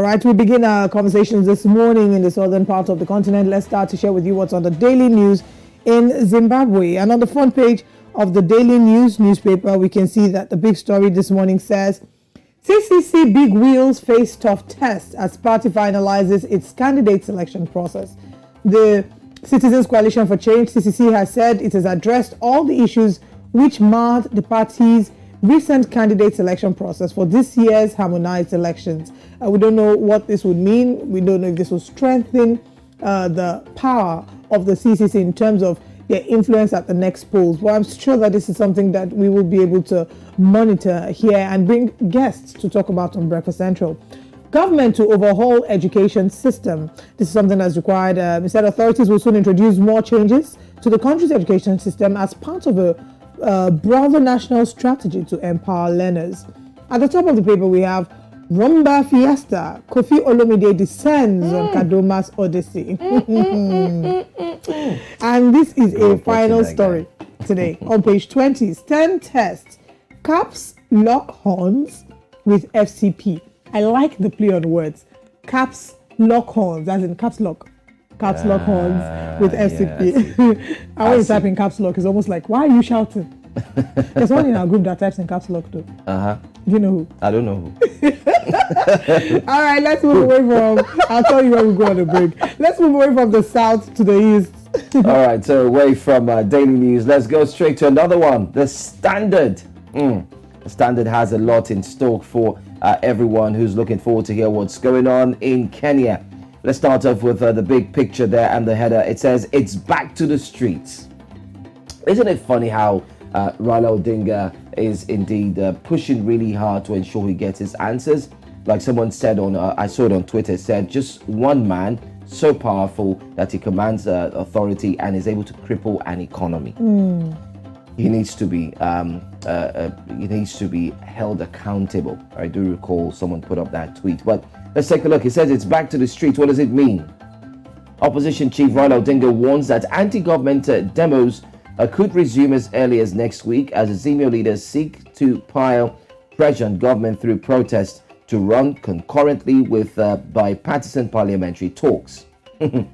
right, we begin our conversations this morning in the southern part of the continent. Let's start to share with you what's on the daily news in Zimbabwe. And on the front page of the Daily News newspaper, we can see that the big story this morning says, CCC big wheels face tough test as party finalizes its candidate selection process. The Citizens Coalition for Change, CCC, has said it has addressed all the issues which marred the party's recent candidate selection process for this year's harmonized elections. We don't know what this would mean. We don't know if this will strengthen the power of the CCC in terms of their influence at the next polls. Well, I'm sure that this is something that we will be able to monitor here and bring guests to talk about on Breakfast Central. Government to overhaul education system. This is something that's required. Instead, authorities will soon introduce more changes to the country's education system as part of a broader national strategy to empower learners. At the top of the paper, we have Rumba Fiesta. Kofi Olomide descends on Kadoma's Odyssey. And this is a final story today on page 20. Stern test. Caps lock horns with FCP. I like the play on words. Caps lock horns, as in caps lock. Caps lock horns with FCP. Yeah, I always type in caps lock. It's almost like, why are you shouting? There's one in our group that types in caps lock too. Do you know who? I don't know who. All right, let's move away from, I'll tell you when we go on the break. Let's move away from the south to the east. All right, so away from daily news, let's go straight to another one. The Standard. The Standard has a lot in stock for everyone who's looking forward to hear what's going on in Kenya. Let's start off with the big picture there and the header. It says, it's back to the streets. Isn't it funny how Raila Odinga is indeed pushing really hard to ensure he gets his answers? Like someone said on, I saw it on Twitter, said just one man so powerful that he commands authority and is able to cripple an economy. He needs to be held accountable. I do recall someone put up that tweet. But let's take a look. It says it's back to the streets. What does it mean? Opposition Chief Raila Odinga warns that anti-government demos could resume as early as next week as Azimio leaders seek to pile pressure on government through protests to run concurrently with bipartisan parliamentary talks. So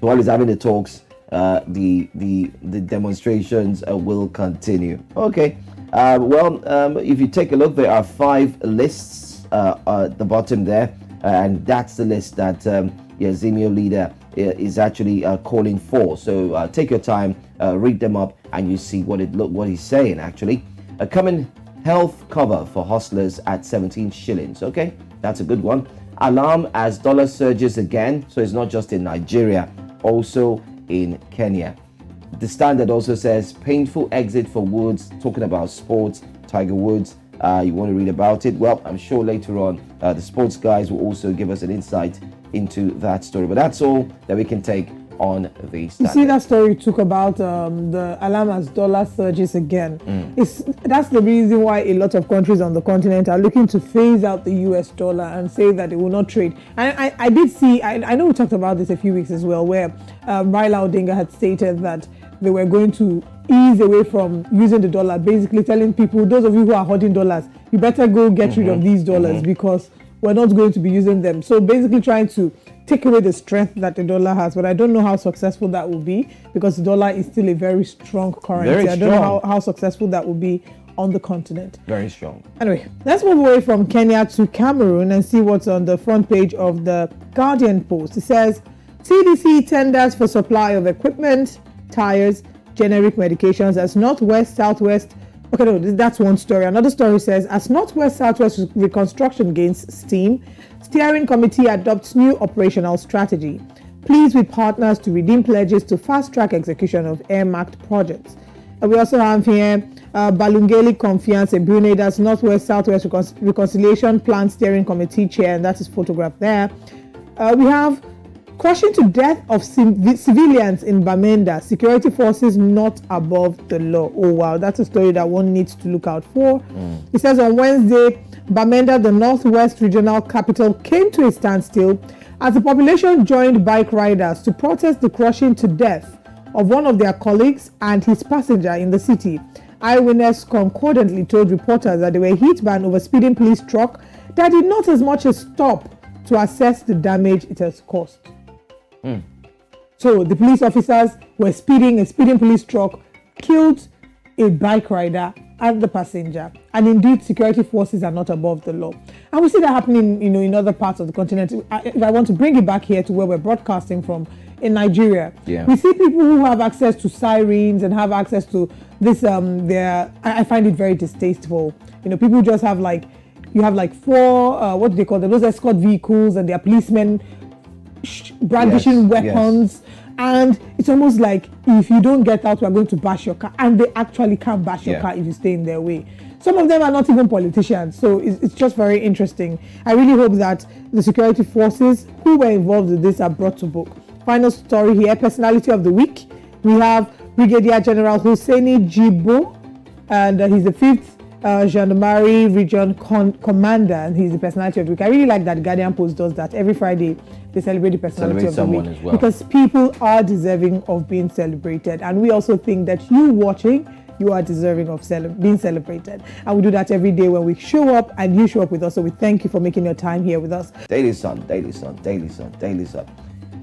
while he's having the talks, the demonstrations will continue. Okay. If you take a look, there are 5 lists at the bottom there, and that's the list that the Azimio leader is actually calling for. So take your time, read them up, and you see what he's saying. Actually, a common health cover for hustlers at 17 shillings. Okay, that's a good one. Alarm as dollar surges again. So it's not just in Nigeria, also in Kenya. The Standard also says painful exit for Woods, talking about sports, Tiger Woods. You want to read about it? Well, I'm sure later on the sports guys will also give us an insight into that story. But that's all that we can take on the Standard. You see that story you took about the alarm as dollar surges again. That's the reason why a lot of countries on the continent are looking to phase out the US dollar and say that they will not trade. And I did see, I know we talked about this a few weeks as well, where Raila Odinga had stated that they were going to ease away from using the dollar, basically telling people, those of you who are hoarding dollars, you better go get rid of these dollars because we're not going to be using them. So basically trying to take away the strength that the dollar has. But I don't know how successful that will be because the dollar is still a very strong currency. I don't know how successful that will be on the continent. Very strong. Anyway, let's move away from Kenya to Cameroon and see what's on the front page of the Guardian Post. It says, CDC tenders for supply of equipment, tires, generic medications as Northwest Southwest. Okay, no, that's one story. Another story says, as Northwest Southwest reconstruction gains steam, steering committee adopts new operational strategy. Pleased with partners to redeem pledges to fast-track execution of earmarked projects. We also have here Balungeli Confiance Brunei, that's Northwest Southwest Reconciliation Plan Steering Committee Chair, and that is photographed there. We have crushing to death of civilians in Bamenda, security forces not above the law. Oh wow, that's a story that one needs to look out for. It says on Wednesday, Bamenda, the Northwest Regional Capital, came to a standstill as the population joined bike riders to protest the crushing to death of one of their colleagues and his passenger in the city. Eyewitness concordantly told reporters that they were hit by an overspeeding police truck that did not as much as stop to assess the damage it has caused. So the police officers were speeding, a speeding police truck killed a bike rider and the passenger. And indeed, security forces are not above the law. And we see that happening, in other parts of the continent. If I want to bring it back here to where we're broadcasting from, in Nigeria, we see people who have access to sirens and have access to this. I find it very distasteful. People just have you have 4, what do they call them? Those escort vehicles, and their policemen brandishing weapons. And it's almost like, if you don't get out, we're going to bash your car. And they actually can't bash your car if you stay in their way. Some of them are not even politicians. So it's just very interesting. I really hope that the security forces who were involved in this are brought to book. Final story here, personality of the week. We have Brigadier General Hosseini Jibo, and he's the 5th Gendarmerie Region Commander, and he's the personality of the week. I really like that Guardian Post does that. Every Friday, they celebrate the personality of the week. As well. Because people are deserving of being celebrated. And we also think that you watching, you are deserving of being celebrated. And we do that every day when we show up, and you show up with us. So we thank you for making your time here with us. Daily Sun, Daily Sun, Daily Sun, Daily Sun.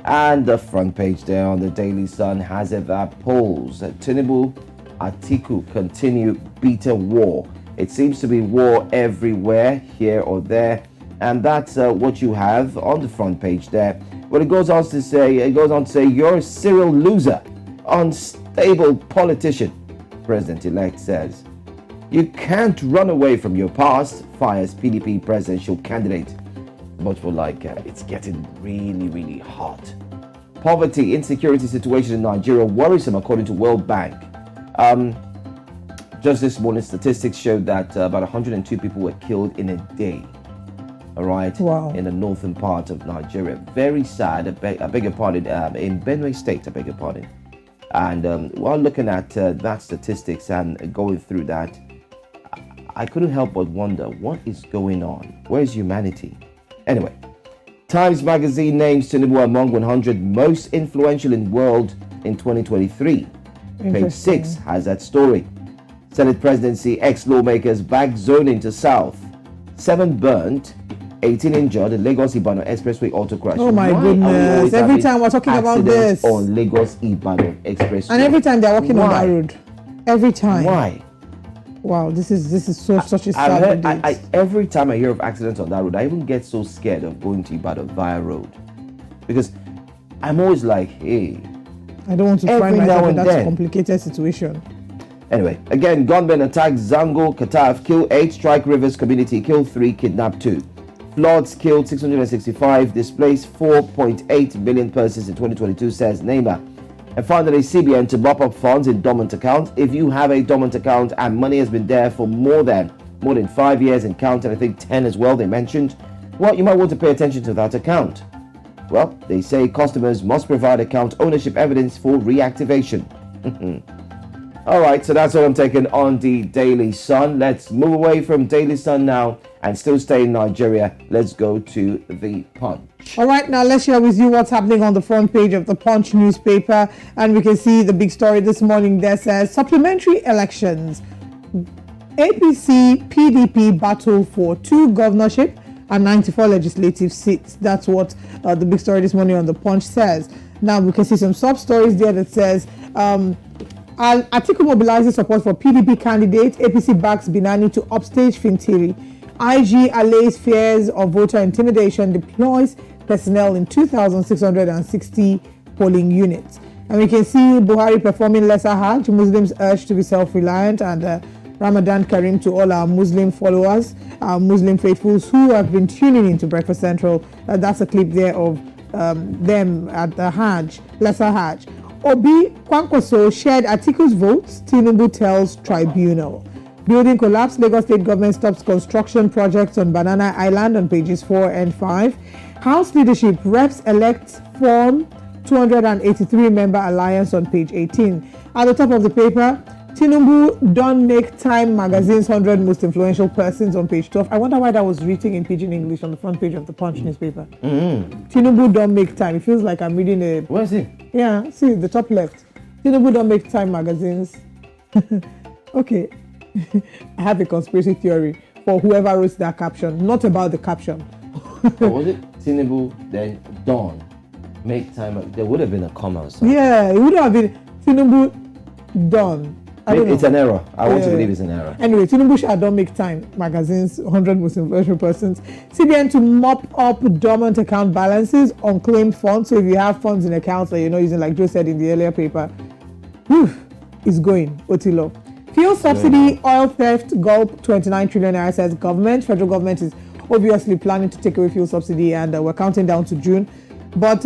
And the front page there on the Daily Sun has it that polls. Tinubu, Atiku continue bitter war. It seems to be war everywhere, here or there. And that's what you have on the front page there. But it goes on to say, you're a serial loser, unstable politician, President-elect says. You can't run away from your past, fires PDP presidential candidate. Much more like it's getting really, really hot. Poverty, insecurity situation in Nigeria worrisome, according to World Bank. Just this morning, statistics showed that about 102 people were killed in a day. All right, in the northern part of Nigeria. Very sad. I beg your pardon. In Benue State, I beg your pardon. And while looking at that statistics and going through that, I couldn't help but wonder, what is going on? Where's humanity? Anyway, Times Magazine names Tinubu among 100 most influential in world in 2023. Page 6 has that story. Senate presidency, ex-lawmakers back zoning to south. 7 burnt, 18 injured in Lagos-Ibadan Expressway auto crash. Oh my goodness. Every time we're talking about this. On Lagos-Ibadan Expressway. And every time they're walking on that road. Every time. Why? Wow, this is such a sad every time I hear of accidents on that road, I even get so scared of going to Ibadan via road. Because I'm always like, hey. I don't want to find myself in that complicated situation. Anyway, again, gunmen attack Zango, Kataf, kill 8, strike Rivers community, kill 3, kidnap 2. Floods killed 665, displaced 4.8 million persons in 2022, says Neymar. And finally, CBN to mop up funds in dormant accounts. If you have a dormant account and money has been there for more than 5 years and counted, I think 10 as well, they mentioned, well, you might want to pay attention to that account. Well, they say customers must provide account ownership evidence for reactivation. All right, so that's all I'm taking on the Daily Sun. Let's move away from Daily Sun now and still stay in Nigeria. Let's go to the Punch. All right, now let's share with you what's happening on the front page of the Punch newspaper. And we can see the big story this morning there says, supplementary elections. APC, PDP battle for 2 governorship and 94 legislative seats. That's what the big story this morning on the Punch says. Now we can see some sub-stories there that says, Atiku mobilizes support for PDP candidate. APC backs Binani to upstage Fintiri. IG allays fears of voter intimidation, deploys personnel in 2,660 polling units. And we can see Buhari performing lesser Hajj, Muslims urged to be self-reliant, and Ramadan Kareem to all our Muslim followers, our Muslim faithfuls who have been tuning into Breakfast Central. That's a clip there of them at the Hajj, lesser Hajj. Obi Kwankwaso shared Atiku's votes, Tinubu tells tribunal. Building collapse, Lagos State government stops construction projects on Banana Island on pages 4 and 5. House leadership, reps elect form 283-member alliance on page 18. At the top of the paper, Tinubu don't make time magazine's 100 most influential persons on page 12. I wonder why that was written in pidgin English on the front page of the Punch newspaper. Tinubu don't make time. It feels like I'm reading a... Where is it? Yeah, see, the top left. Tinubu don't make time magazine's. Okay. I have a conspiracy theory for whoever wrote that caption. Not about the caption. What was it? Tinubu, then Dawn. Make time. There would have been a comma or something. Yeah, it would have been Tinubu done. It's an error. I want to believe it's an error. Anyway, Tinubu shall don't make time. Magazine's 100 most influential persons. CBN to mop up dormant account balances, unclaimed funds. So if you have funds in accounts that you're not using, like Joe said in the earlier paper, it's going. Otilo. Fuel subsidy, oil theft, gulp, 29 trillion naira says government. Federal government is obviously planning to take away fuel subsidy, and we're counting down to June. But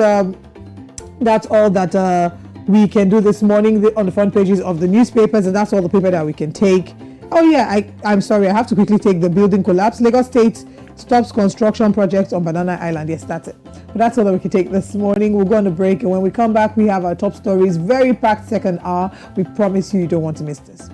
that's all that we can do this morning on the front pages of the newspapers, and that's all the paper that we can take. Oh yeah, I'm sorry, I have to quickly take the building collapse. Lagos State stops construction projects on Banana Island. Yes, that's it. But that's all that we can take this morning. We'll go on a break, and when we come back, we have our top stories. Very packed second hour. We promise you don't want to miss this.